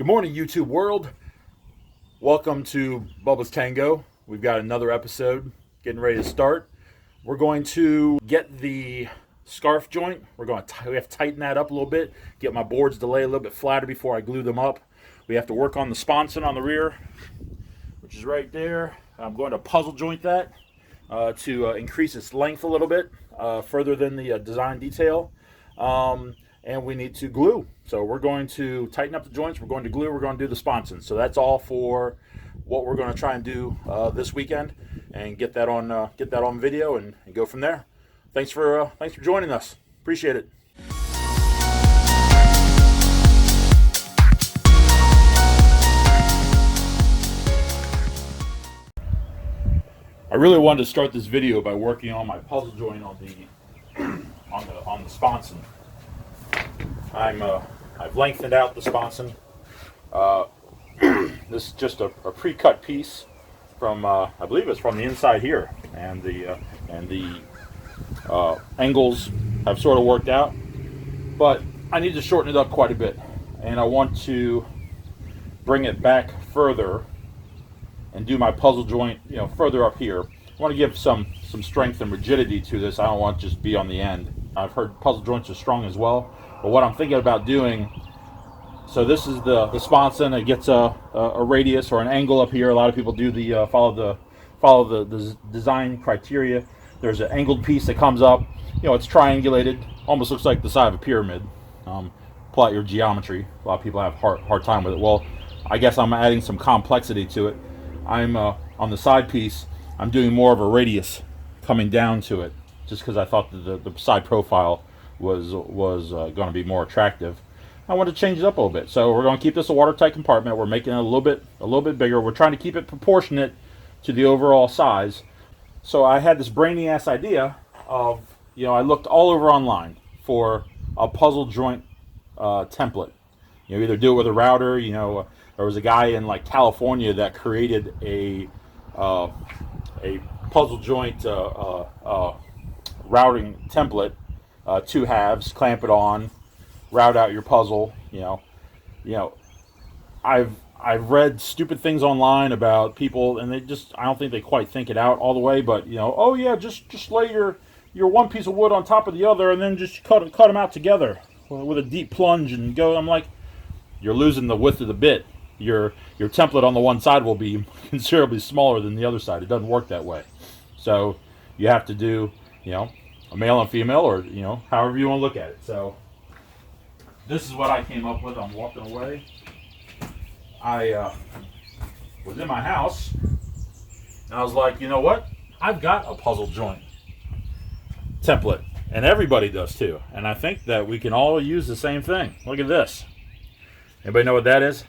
Good morning, YouTube world. Welcome to Bubba's Tango. We've got another episode getting ready to start. We're going to get the scarf joint. We have to tighten that up a little bit, get my boards to lay a little bit flatter before I glue them up. We have to work on the sponson on the rear, which is right there. I'm going to puzzle joint that to increase its length a little bit further than the design detail. And we need to glue. So we're going to tighten up the joints, we're going to glue, we're going to do the sponson. So that's all for what we're going to try and do this weekend, and get that on video and go from there. Thanks for joining us. Appreciate it. I really wanted to start this video by working on my puzzle joint on the sponson. I've lengthened out the sponson. This is just a pre-cut piece from I believe it's from the inside here, and the angles have sort of worked out, but I need to shorten it up quite a bit, and I want to bring it back further and do my puzzle joint, further up here. I want to give some strength and rigidity to this. I don't want to just be on the end. I've heard puzzle joints are strong as well. But what I'm thinking about doing, so this is the sponson. It gets a radius or an angle up here. A lot of people do the follow the design criteria. There's an angled piece that comes up. It's triangulated, almost looks like the side of a pyramid. Plot your geometry. A lot of people have hard time with it. Well, I guess I'm adding some complexity to it. I'm on the side piece, I'm doing more of a radius coming down to it, just because I thought that the side profile was going to be more attractive. I want to change it up a little bit, so we're going to keep this a watertight compartment. We're making it a little bit bigger. We're trying to keep it proportionate to the overall size. So I had this brainy ass idea of, I looked all over online for a puzzle joint template. Either do it with a router. There was a guy in California that created a puzzle joint routing template. 2 halves, clamp it on, route out your puzzle. I've read stupid things online about people, and I don't think they quite think it out all the way. But oh yeah, just lay your one piece of wood on top of the other, and then just cut them out together with a deep plunge and go. I'm like, you're losing the width of the bit. Your template on the one side will be considerably smaller than the other side. It doesn't work that way. So you have to do a male and female, or however you want to look at it. So this is what I came up with. I'm walking away. I was in my house, and I was like, you know what? I've got a puzzle joint template, and everybody does too. And I think that we can all use the same thing. Look at this. Anybody know what that is?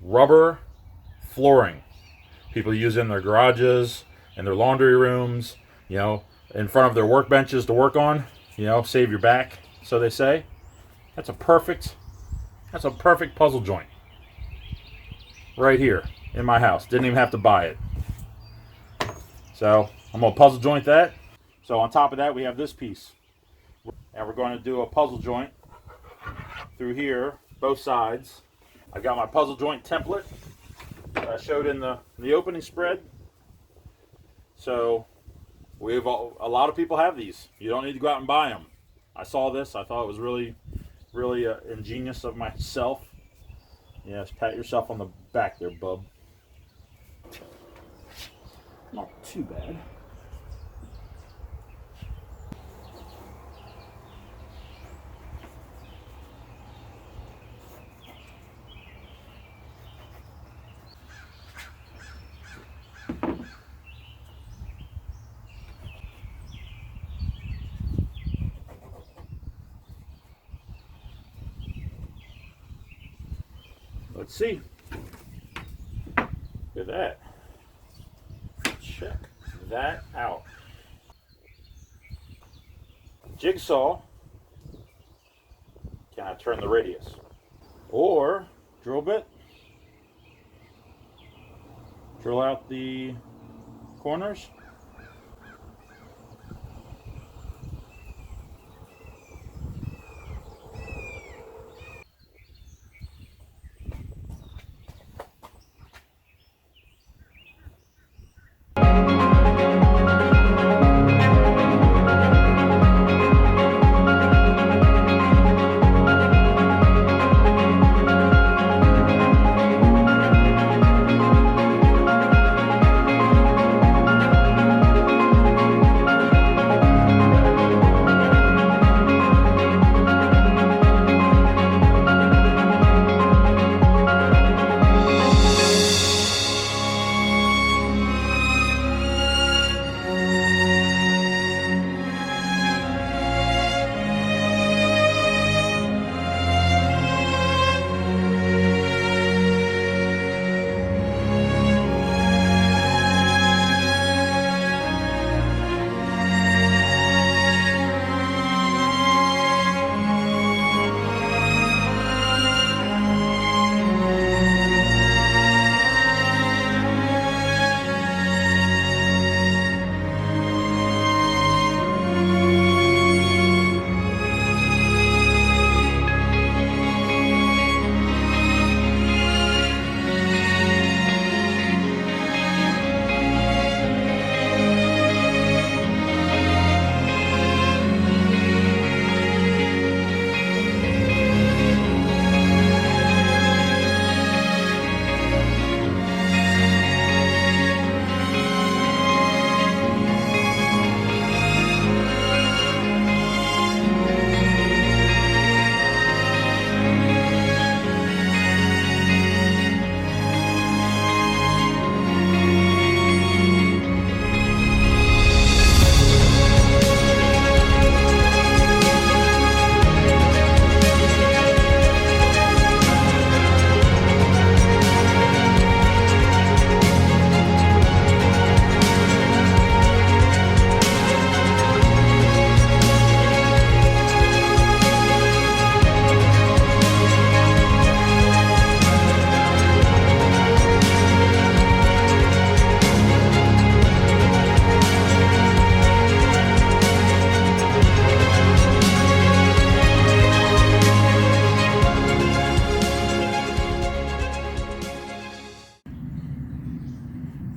Rubber flooring. People use it in their garages, in their laundry rooms, in front of their workbenches to work on, save your back, so they say. That's a perfect puzzle joint. Right here in my house. Didn't even have to buy it. So I'm going to puzzle joint that. So on top of that, we have this piece. And we're going to do a puzzle joint through here, both sides. I got my puzzle joint template that I showed in the opening spread. So a lot of people have these. You don't need to go out and buy them. I saw this. I thought it was really, really ingenious of myself. Yes, pat yourself on the back there, bub. Not too bad. Let's see. Look at that. Check that out. Jigsaw. Can I turn the radius? Or drill bit. Drill out the corners.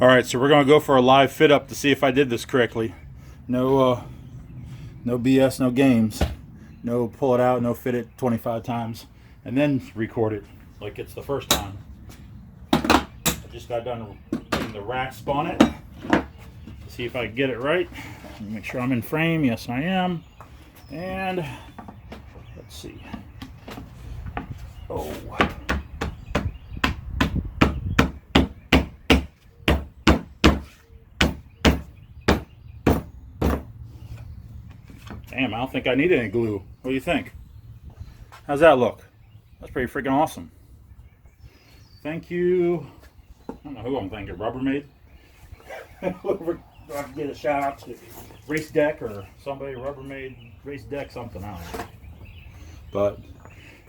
All right, so we're gonna go for a live fit up to see if I did this correctly. No BS, no games, no pull it out, no fit it 25 times, and then record it like it's the first time. I just got done putting the rasp on it. See if I can get it right. Make sure I'm in frame. Yes, I am. And let's see. Oh. Damn, I don't think I need any glue. What do you think? How's that look? That's pretty freaking awesome. Thank you. I don't know who I'm thanking. Rubbermaid? I can get a shout out to Race Deck or somebody. Rubbermaid, Race Deck, something. I don't know. But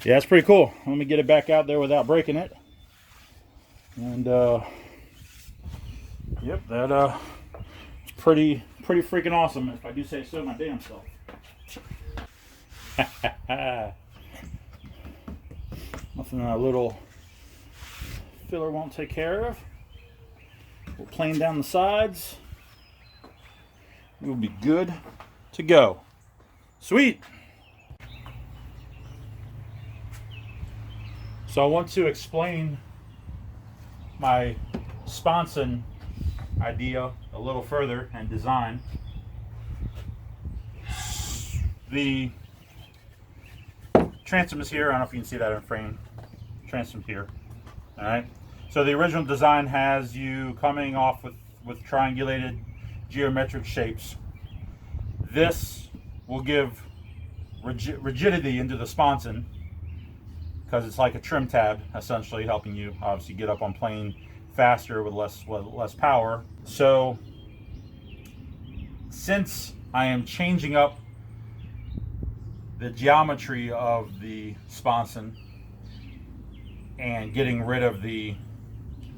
yeah, it's pretty cool. Let me get it back out there without breaking it. And yep, that it's pretty freaking awesome, if I do say so my damn self. Nothing a little filler won't take care of. We'll plane down the sides. We'll be good to go. Sweet. So I want to explain my Sponson idea a little further and design. The transom is here. I don't know if you can see that in frame. Transom here. All right. So the original design has you coming off with triangulated geometric shapes. This will give rigidity into the sponson because it's like a trim tab, essentially helping you obviously get up on plane faster with less power. So since I am changing up the geometry of the sponson and getting rid of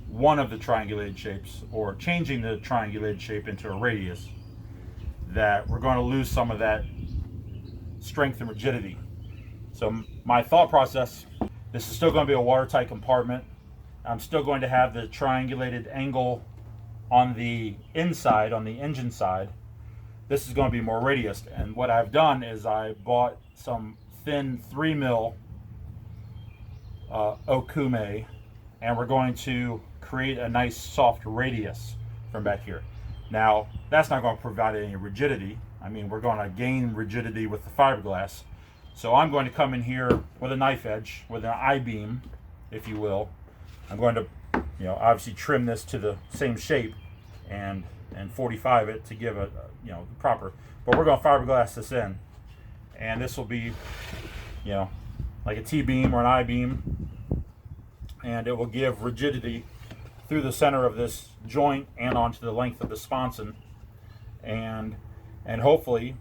one of the triangulated shapes, or changing the triangulated shape into a radius, that we're going to lose some of that strength and rigidity. So my thought process, this is still going to be a watertight compartment. I'm still going to have the triangulated angle on the inside, on the engine side. This is going to be more radius. And what I've done is I bought some thin 3 mil okume, and we're going to create a nice soft radius from back here. Now, that's not going to provide any rigidity. I mean, we're going to gain rigidity with the fiberglass. So I'm going to come in here with a knife edge, with an I-beam, if you will. I'm going to, obviously trim this to the same shape and 45 it to give a proper, but we're going to fiberglass this in. And this will be, like a T-beam or an I-beam. And it will give rigidity through the center of this joint and onto the length of the sponson, and hopefully,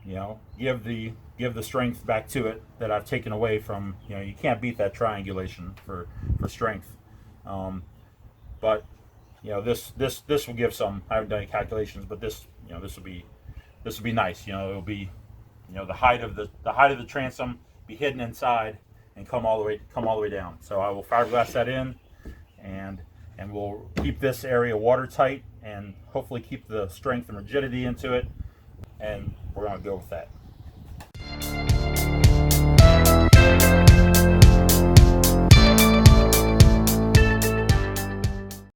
give the strength back to it that I've taken away from. You can't beat that triangulation for strength, but this will give some. I haven't done any calculations, but this will be nice. It'll be the height of the transom be hidden inside and come all the way down. So I will fiberglass that in, and we'll keep this area watertight and hopefully keep the strength and rigidity into it, and we're going to go with that.